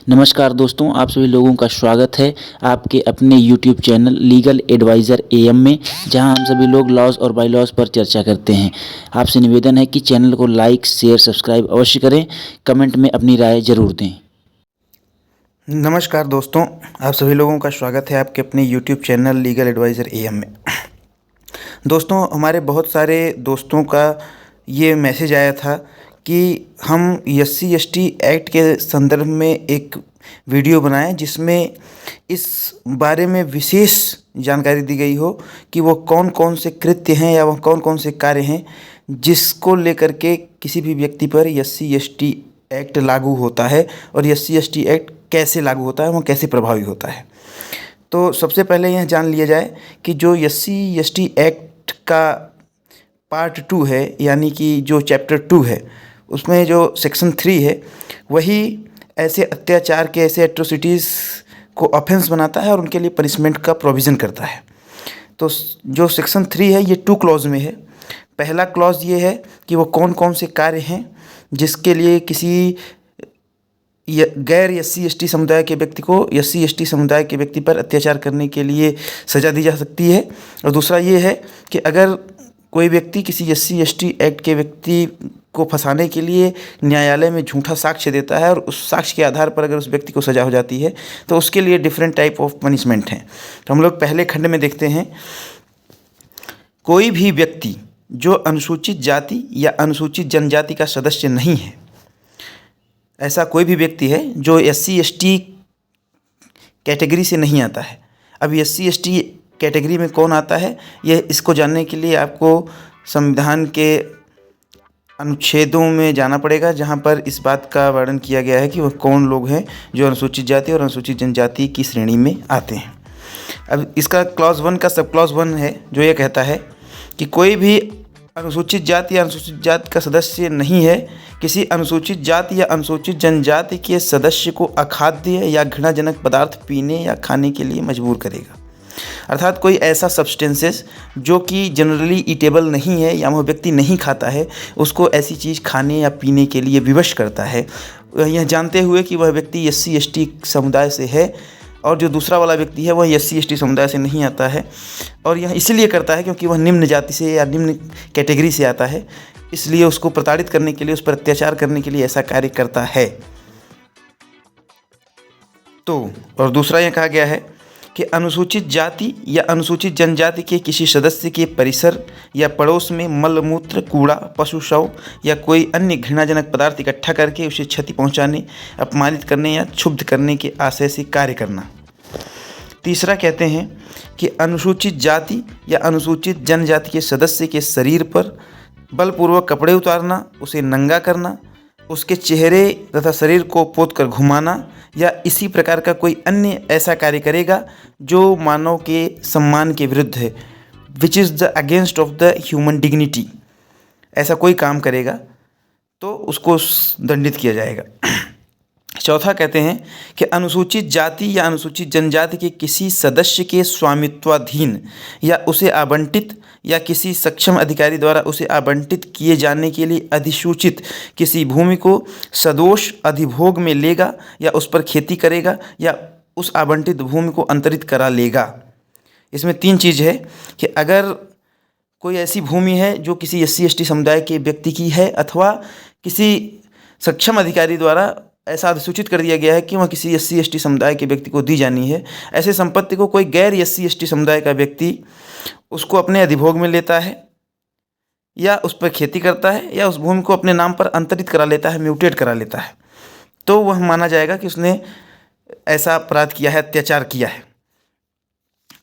नमस्कार दोस्तों, आप सभी लोगों का स्वागत है आपके अपने YouTube channel legal adviser AM में, जहां हम सभी लोग लॉज और बाय लॉज पर चर्चा करते हैं। आपसे निवेदन है कि चैनल को लाइक, शेयर, सब्सक्राइब अवश्य करें। कमेंट में अपनी राय ज़रूर दें। नमस्कार दोस्तों, आप सभी लोगों का स्वागत है आपके अपने YouTube channel legal adviser AM में। दोस्तों, हमारे बहुत सारे दोस्तों का ये मैसेज आया था कि हम SC/ST एक्ट के संदर्भ में एक वीडियो बनाएं जिसमें इस बारे में विशेष जानकारी दी गई हो कि वो कौन कौन से कृत्य हैं या वह कौन कौन से कार्य हैं जिसको लेकर के किसी भी व्यक्ति पर SC/ST एक्ट लागू होता है और SC/ST एक्ट कैसे लागू होता है, वह कैसे प्रभावी होता है। तो सबसे पहले यह जान लिया जाए कि जो SC/ST एक्ट का पार्ट 2 है, यानी कि जो चैप्टर 2 है, उसमें जो सेक्शन 3 है वही ऐसे अत्याचार के, ऐसे एट्रोसिटीज़ को ऑफेंस बनाता है और उनके लिए पनिशमेंट का प्रोविज़न करता है। तो जो सेक्शन 3 है ये 2 क्लॉज में है। पहला क्लॉज ये है कि वो कौन कौन से कार्य हैं जिसके लिए किसी गैर SC/ST समुदाय के व्यक्ति को SC/ST समुदाय के व्यक्ति पर अत्याचार करने के लिए सज़ा दी जा सकती है। और दूसरा ये है कि अगर कोई व्यक्ति किसी SC/ST एक्ट के व्यक्ति को फंसाने के लिए न्यायालय में झूठा साक्ष्य देता है और उस साक्ष्य के आधार पर अगर उस व्यक्ति को सज़ा हो जाती है तो उसके लिए डिफरेंट टाइप ऑफ पनिशमेंट हैं। तो हम लोग पहले खंड में देखते हैं, कोई भी व्यक्ति जो अनुसूचित जाति या अनुसूचित जनजाति का सदस्य नहीं है, ऐसा कोई भी व्यक्ति है जो SC/ST कैटेगरी से नहीं आता है। अब SC/ST कैटेगरी में कौन आता है, यह इसको जानने के लिए आपको संविधान के अनुच्छेदों में जाना पड़ेगा, जहां पर इस बात का वर्णन किया गया है कि वह कौन लोग हैं जो अनुसूचित जाति और अनुसूचित जनजाति की श्रेणी में आते हैं। अब इसका क्लॉज 1 का सब क्लॉज 1 है जो ये कहता है कि कोई भी अनुसूचित जाति या अनुसूचित जाति का सदस्य नहीं है किसी अनुसूचित जाति या अनुसूचित जनजाति के सदस्य को अखाद्य या घृणाजनक पदार्थ पीने या खाने के लिए मजबूर करेगा। अर्थात कोई ऐसा सब्सटेंसेस जो कि जनरली ईटेबल नहीं है या वह व्यक्ति नहीं खाता है, उसको ऐसी चीज़ खाने या पीने के लिए विवश करता है, यह जानते हुए कि वह व्यक्ति SC/ST समुदाय से है और जो दूसरा वाला व्यक्ति है वह SC/ST समुदाय से नहीं आता है। और यह इसलिए करता है क्योंकि वह निम्न जाति से या निम्न कैटेगरी से आता है, इसलिए उसको प्रताड़ित करने के लिए, उस पर अत्याचार करने के लिए ऐसा कार्य करता है। तो और दूसरा यह कहा गया है कि अनुसूचित जाति या अनुसूचित जनजाति के किसी सदस्य के परिसर या पड़ोस में मलमूत्र, कूड़ा, पशु शव या कोई अन्य घृणाजनक पदार्थ इकट्ठा करके उसे क्षति पहुंचाने, अपमानित करने या क्षुब्ध करने के आशय से कार्य करना। तीसरा कहते हैं कि अनुसूचित जाति या अनुसूचित जनजाति के सदस्य के शरीर पर बलपूर्वक कपड़े उतारना, उसे नंगा करना, उसके चेहरे तथा शरीर को पोतकर घुमाना या इसी प्रकार का कोई अन्य ऐसा कार्य करेगा जो मानव के सम्मान के विरुद्ध है, which is the against of the human dignity, ऐसा कोई काम करेगा तो उसको दंडित किया जाएगा। चौथा कहते हैं कि अनुसूचित जाति या अनुसूचित जनजाति के किसी सदस्य के स्वामित्वाधीन या उसे आवंटित या किसी सक्षम अधिकारी द्वारा उसे आवंटित किए जाने के लिए अधिसूचित किसी भूमि को सदोष अधिभोग में लेगा या उस पर खेती करेगा या उस आवंटित भूमि को अंतरित करा लेगा। इसमें 3 चीज़ है कि अगर कोई ऐसी भूमि है जो किसी SC/ST समुदाय के व्यक्ति की है अथवा किसी सक्षम अधिकारी द्वारा ऐसा अधिसूचित कर दिया गया है कि वह किसी SC/ST समुदाय के व्यक्ति को दी जानी है, ऐसे संपत्ति को कोई गैर SC/ST समुदाय का व्यक्ति उसको अपने अधिभोग में लेता है या उस पर खेती करता है या उस भूमि को अपने नाम पर अंतरित करा लेता है, म्यूटेट करा लेता है, तो वह माना जाएगा कि उसने ऐसा अपराध किया है, अत्याचार किया है।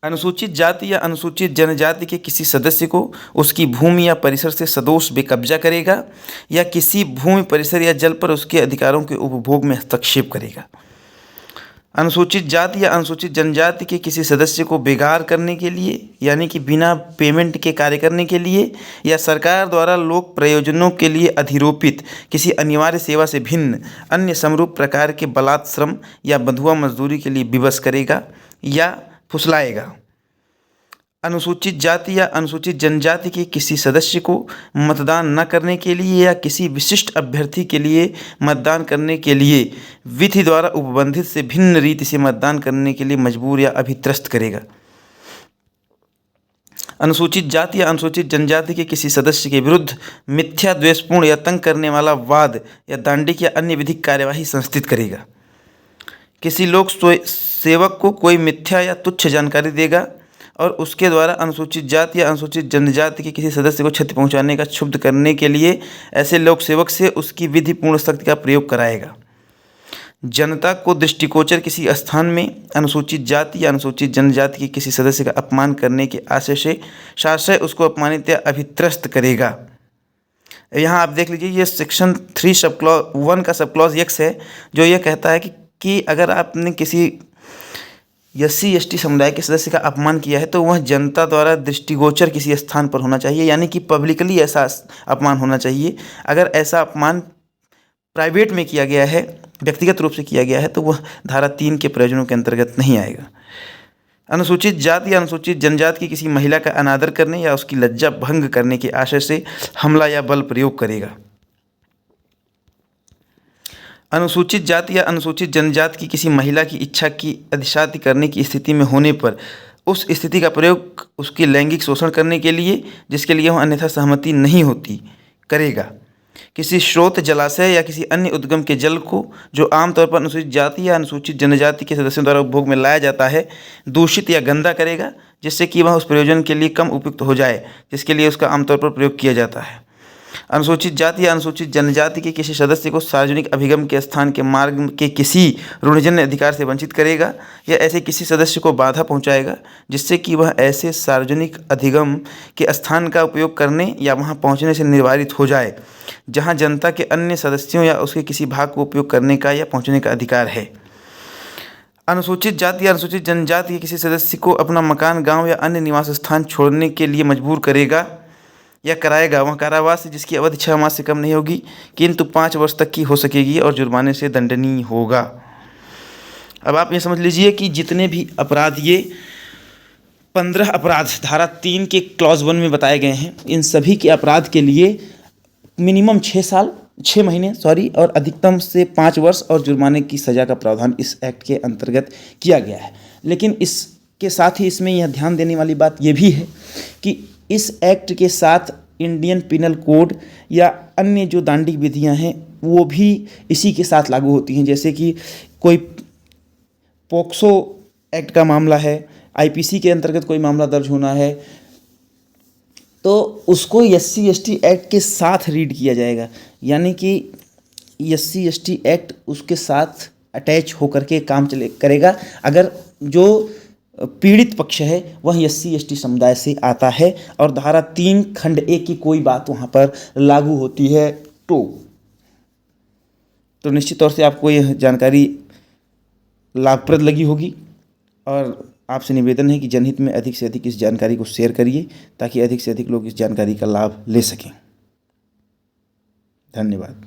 अनुसूचित जाति या अनुसूचित जनजाति के किसी सदस्य को उसकी भूमि या परिसर से सदोष बेकब्जा करेगा या किसी भूमि, परिसर या जल पर उसके अधिकारों के उपभोग में हस्तक्षेप करेगा। अनुसूचित जाति या अनुसूचित जनजाति के किसी सदस्य को बेगार करने के लिए, यानी कि बिना पेमेंट के कार्य करने के लिए या सरकार द्वारा लोक प्रयोजनों के लिए अधिरोपित किसी अनिवार्य सेवा से भिन्न अन्य समरूप प्रकार के बलात् श्रम या बंधुआ मजदूरी के लिए विवश करेगा या फुसलाएगा। अनुसूचित जाति या अनुसूचित जनजाति के किसी सदस्य को मतदान न करने के लिए या किसी विशिष्ट अभ्यर्थी के लिए मतदान करने के लिए विधि द्वारा उपबंधित से भिन्न रीति से मतदान करने के लिए मजबूर या अभित्रस्त करेगा। अनुसूचित जाति या अनुसूचित जनजाति के किसी सदस्य के विरुद्ध मिथ्या, द्वेषपूर्ण या तंग करने वाला वाद या दांडिक या अन्य विधिक कार्यवाही संस्थित करेगा। किसी लोक सेवक को कोई मिथ्या या तुच्छ जानकारी देगा और उसके द्वारा अनुसूचित जाति या अनुसूचित जनजाति के किसी सदस्य को क्षति पहुंचाने का क्षुब्ध करने के लिए ऐसे लोक सेवक से उसकी विधिपूर्ण शक्ति का प्रयोग कराएगा। जनता को दृष्टिगोचर किसी स्थान में अनुसूचित जाति या अनुसूचित जनजाति के किसी सदस्य का अपमान करने के आशय से शासय उसको अपमानित या अभित्रस्त करेगा। यहाँ आप देख लीजिए, ये सेक्शन 3 सब क्लॉज 1 का सब क्लॉज एक्स है, जो ये कहता है कि अगर आपने किसी SC/ST समुदाय के सदस्य का अपमान किया है तो वह जनता द्वारा दृष्टिगोचर किसी स्थान पर होना चाहिए, यानी कि पब्लिकली ऐसा अपमान होना चाहिए। अगर ऐसा अपमान प्राइवेट में किया गया है, व्यक्तिगत रूप से किया गया है, तो वह धारा 3 के प्रयोजनों के अंतर्गत नहीं आएगा। अनुसूचित जाति या अनुसूचित जनजाति की किसी महिला का अनादर करने या उसकी लज्जा भंग करने के आशय से हमला या बल प्रयोग करेगा। अनुसूचित जाति या अनुसूचित जनजाति की किसी महिला की इच्छा की अधिशाति करने की स्थिति में होने पर उस स्थिति का प्रयोग उसके लैंगिक शोषण करने के लिए, जिसके लिए वह अन्यथा सहमति नहीं होती, करेगा। किसी स्रोत, जलाशय या किसी अन्य उद्गम के जल को, जो आमतौर पर अनुसूचित जाति या अनुसूचित जनजाति के सदस्यों द्वारा उपभोग में लाया जाता है, दूषित या गंदा करेगा, जिससे कि वह उस प्रयोजन के लिए कम उपयुक्त हो जाए जिसके लिए उसका आमतौर पर प्रयोग किया जाता है। अनुसूचित जाति या अनुसूचित जनजाति के किसी सदस्य को सार्वजनिक अभिगम के स्थान के मार्ग के किसी ऋणजन्य अधिकार से वंचित करेगा या ऐसे किसी सदस्य को बाधा पहुंचाएगा जिससे कि वह ऐसे सार्वजनिक अधिगम के स्थान का उपयोग करने या वहां पहुंचने से निर्वारित हो जाए जहां जनता के अन्य सदस्यों या उसके किसी भाग को उपयोग करने का या पहुंचने का अधिकार है। अनुसूचित जाति या अनुसूचित जनजाति के किसी सदस्य को अपना मकान, गाँव या अन्य निवास स्थान छोड़ने के लिए मजबूर करेगा या कराएगा। वह कारावास जिसकी अवधि 6 मास से कम नहीं होगी किंतु 5 वर्ष तक की हो सकेगी और जुर्माने से दंडनीय होगा। अब आप ये समझ लीजिए कि जितने भी अपराध, ये 15 अपराध धारा 3 के क्लॉज 1 में बताए गए हैं, इन सभी के अपराध के लिए मिनिमम 6 महीने और अधिकतम से 5 वर्ष और जुर्माने की सज़ा का प्रावधान इस एक्ट के अंतर्गत किया गया है। लेकिन इसके साथ ही इसमें यह ध्यान देने वाली बात यह भी है कि इस एक्ट के साथ इंडियन पिनल कोड या अन्य जो दांडिक विधियां हैं वो भी इसी के साथ लागू होती हैं। जैसे कि कोई पोक्सो एक्ट का मामला है, IPC के अंतर्गत कोई मामला दर्ज होना है, तो उसको SC/ST एक्ट के साथ रीड किया जाएगा, यानी कि SC/ST एक्ट उसके साथ अटैच होकर के काम करेगा अगर जो पीड़ित पक्ष है वह SC/ST समुदाय से आता है और धारा 3 खंड 1 की कोई बात वहाँ पर लागू होती है। तो निश्चित तौर से आपको यह जानकारी लाभप्रद लगी होगी और आपसे निवेदन है कि जनहित में अधिक से अधिक इस जानकारी को शेयर करिए ताकि अधिक से अधिक लोग इस जानकारी का लाभ ले सकें। धन्यवाद।